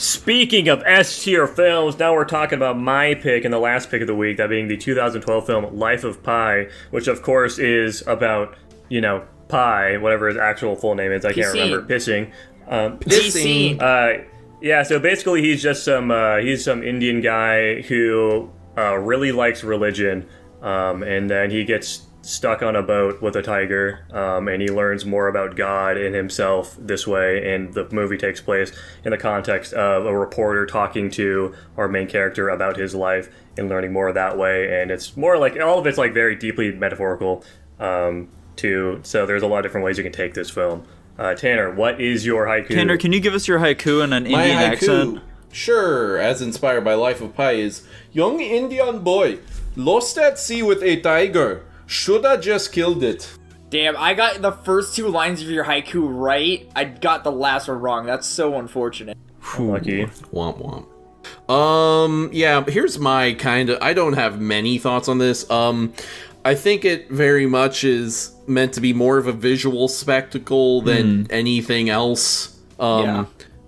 Speaking of S-tier films, now we're talking about my pick and the last pick of the week, that being the 2012 film Life of Pi, which of course is about, Pi, whatever his actual full name is, I can't remember, pissing. Pissing. Yeah, so basically he's just some Indian guy who really likes religion, and then he gets stuck on a boat with a tiger, and he learns more about God and himself this way, and the movie takes place in the context of a reporter talking to our main character about his life and learning more that way, and it's more like, all of it's like very deeply metaphorical, too, so there's a lot of different ways you can take this film. Tanner, what is your haiku? Tanner, can you give us your haiku in an Indian accent? Sure, as inspired by Life of Pi is, young Indian boy, lost at sea with a tiger. Shoulda just killed it. Damn, I got the first two lines of your haiku right. I got the last one wrong. That's so unfortunate. Lucky. Womp womp. Yeah, here's my I don't have many thoughts on this. I think it very much is meant to be more of a visual spectacle than anything else.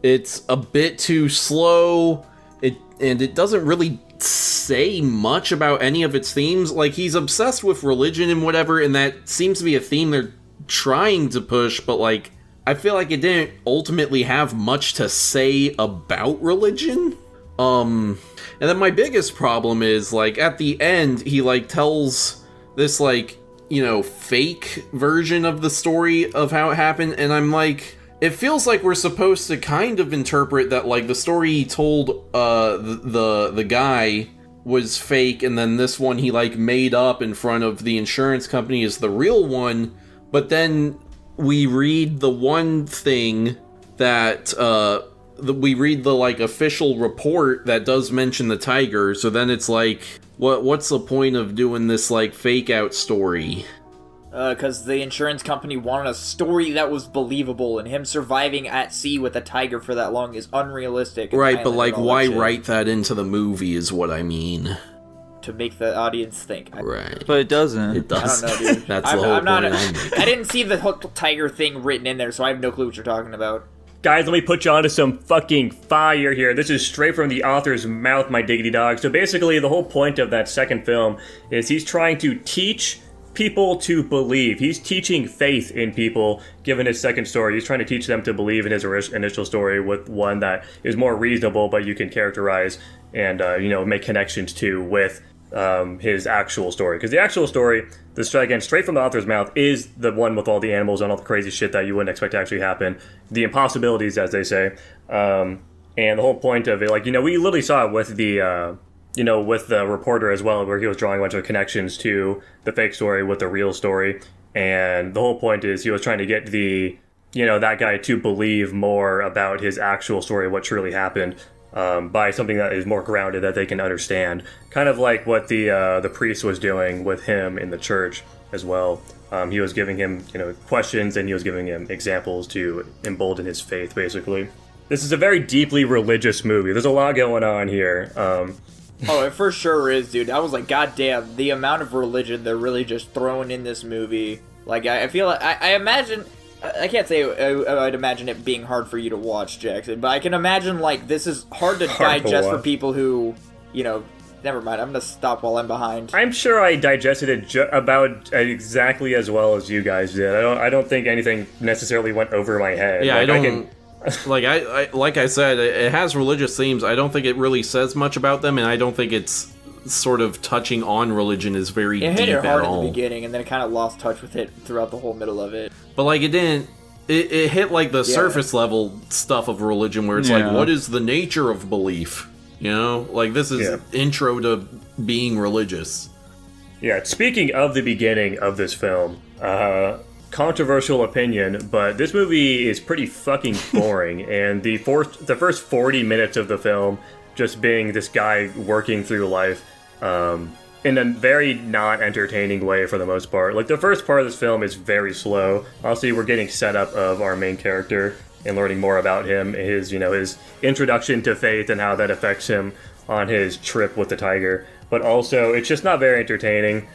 It's a bit too slow, and it doesn't really say much about any of its themes. Like, he's obsessed with religion and whatever, and that seems to be a theme they're trying to push, but like, I feel like it didn't ultimately have much to say about religion. And then my biggest problem is, like, at the end, he like tells this like, fake version of the story of how it happened, and I'm like, it feels like we're supposed to kind of interpret that, like, the story he told the guy was fake, and then this one he, like, made up in front of the insurance company is the real one, but then we read the one thing that, we read the, like, official report that does mention the tiger, so then it's like, what's the point of doing this, like, fake-out story? Because the insurance company wanted a story that was believable, and him surviving at sea with a tiger for that long is unrealistic. Right, but like, why write that into the movie is what I mean. To make the audience think. Right. But it doesn't. It does. I don't know, dude. That's the whole point I'm making. I didn't see the tiger thing written in there, so I have no clue what you're talking about. Guys, let me put you onto some fucking fire here. This is straight from the author's mouth, my diggity dog. So basically, the whole point of that second film is he's trying to teach people to believe. He's teaching faith in people, given his second story. He's trying to teach them to believe in his initial story with one that is more reasonable, but you can characterize and, make connections to with his actual story. Because the actual story, again, straight from the author's mouth, is the one with all the animals and all the crazy shit that you wouldn't expect to actually happen. The impossibilities, as they say. And the whole point of it, like, we literally saw it with the... with the reporter as well, where he was drawing a bunch of connections to the fake story with the real story. And the whole point is he was trying to get that guy to believe more about his actual story, what truly happened, by something that is more grounded, that they can understand. Kind of like what the priest was doing with him in the church as well. He was giving him, questions, and he was giving him examples to embolden his faith, basically. This is a very deeply religious movie. There's a lot going on here. Oh, it for sure is, dude. I was like, god damn, the amount of religion they're really just throwing in this movie. Like, I feel like, I imagine, I can't say I'd imagine it being hard for you to watch, Jackson, but I can imagine, like, this is hard to digest for people who, never mind, I'm gonna stop while I'm behind. I'm sure I digested it about exactly as well as you guys did. I don't think anything necessarily went over my head. Yeah, like, like I said, it has religious themes. I don't think it really says much about them, and I don't think it's sort of touching on religion is very deep at all. It hit it hard in the beginning, and then it kind of lost touch with it throughout the whole middle of it. But, like, it didn't... It hit, like, the surface level stuff of religion, where it's like, what is the nature of belief? Like, this is intro to being religious. Yeah, speaking of the beginning of this film, controversial opinion, but this movie is pretty fucking boring, and the first 40 minutes of the film just being this guy working through life in a very not entertaining way for the most part. Like, the first part of this film is very slow. Honestly, we're getting set up of our main character and learning more about him, his introduction to faith and how that affects him on his trip with the tiger. But also, it's just not very entertaining.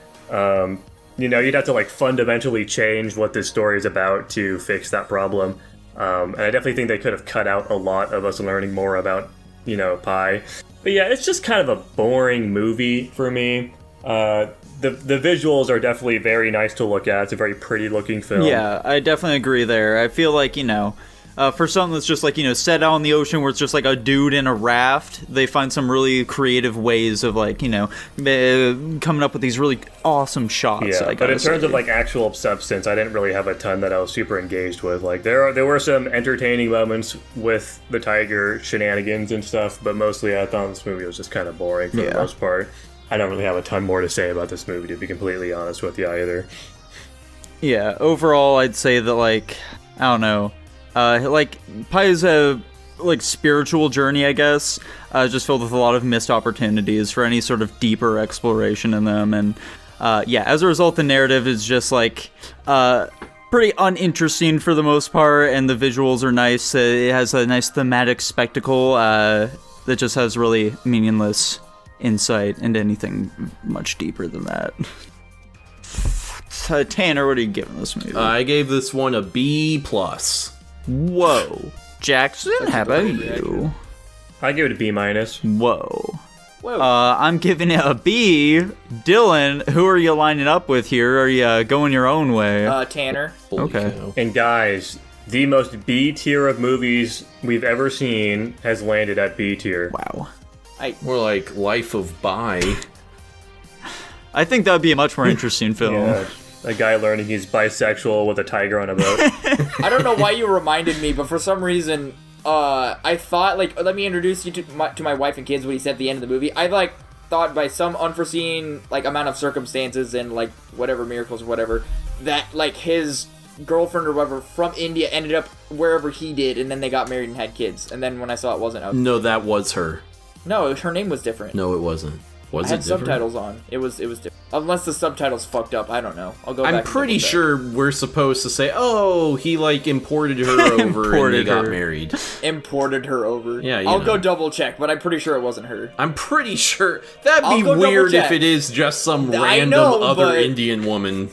You'd have to, like, fundamentally change what this story is about to fix that problem. And I definitely think they could have cut out a lot of us learning more about, Pi. But yeah, it's just kind of a boring movie for me. The visuals are definitely very nice to look at. It's a very pretty looking film. Yeah, I definitely agree there. I feel like, for something that's just like, set out in the ocean where it's just like a dude in a raft, they find some really creative ways of like, coming up with these really awesome shots. Yeah, but in terms of like actual substance, I didn't really have a ton that I was super engaged with. Like there were some entertaining moments with the tiger shenanigans and stuff, but mostly I thought this movie was just kind of boring for the most part. I don't really have a ton more to say about this movie, to be completely honest with you either. Yeah, overall, I'd say that, like, I don't know, Pi is a, spiritual journey, I guess, just filled with a lot of missed opportunities for any sort of deeper exploration in them, and, as a result, the narrative is just, pretty uninteresting for the most part, and the visuals are nice. It has a nice thematic spectacle, that just has really meaningless insight into anything much deeper than that. Tanner, what are you giving this movie? I gave this one a B+. Whoa. Jackson, how about you? I give it a B-. Whoa. Whoa. I'm giving it a B. Dylan, who are you lining up with here? Are you going your own way? Tanner. Okay. Cow. And guys, the most B tier of movies we've ever seen has landed at B tier. Wow. More like Life of Pi. I think that would be a much more interesting film. Yeah, a guy learning he's bisexual with a tiger on a boat. I don't know why you reminded me, but for some reason, I thought, let me introduce you to my wife and kids, what he said at the end of the movie. I, thought by some unforeseen, amount of circumstances and, whatever, miracles or whatever, that, his girlfriend or whatever from India ended up wherever he did, and then they got married and had kids. And then when I saw it wasn't, No, that was her. No, her name was different. No, it wasn't. Was I it had different? subtitles on. It was different. Unless the subtitles fucked up, I don't know. I'll go back. I'm and pretty double check. sure we're supposed to say, oh, he imported her over and they Imported got her. married. Imported her over. Yeah, I'll know. go double check, but I'm pretty sure it wasn't her. I'm pretty sure that'd I'll be go double weird if check. it is just some I random know, other but- Indian woman.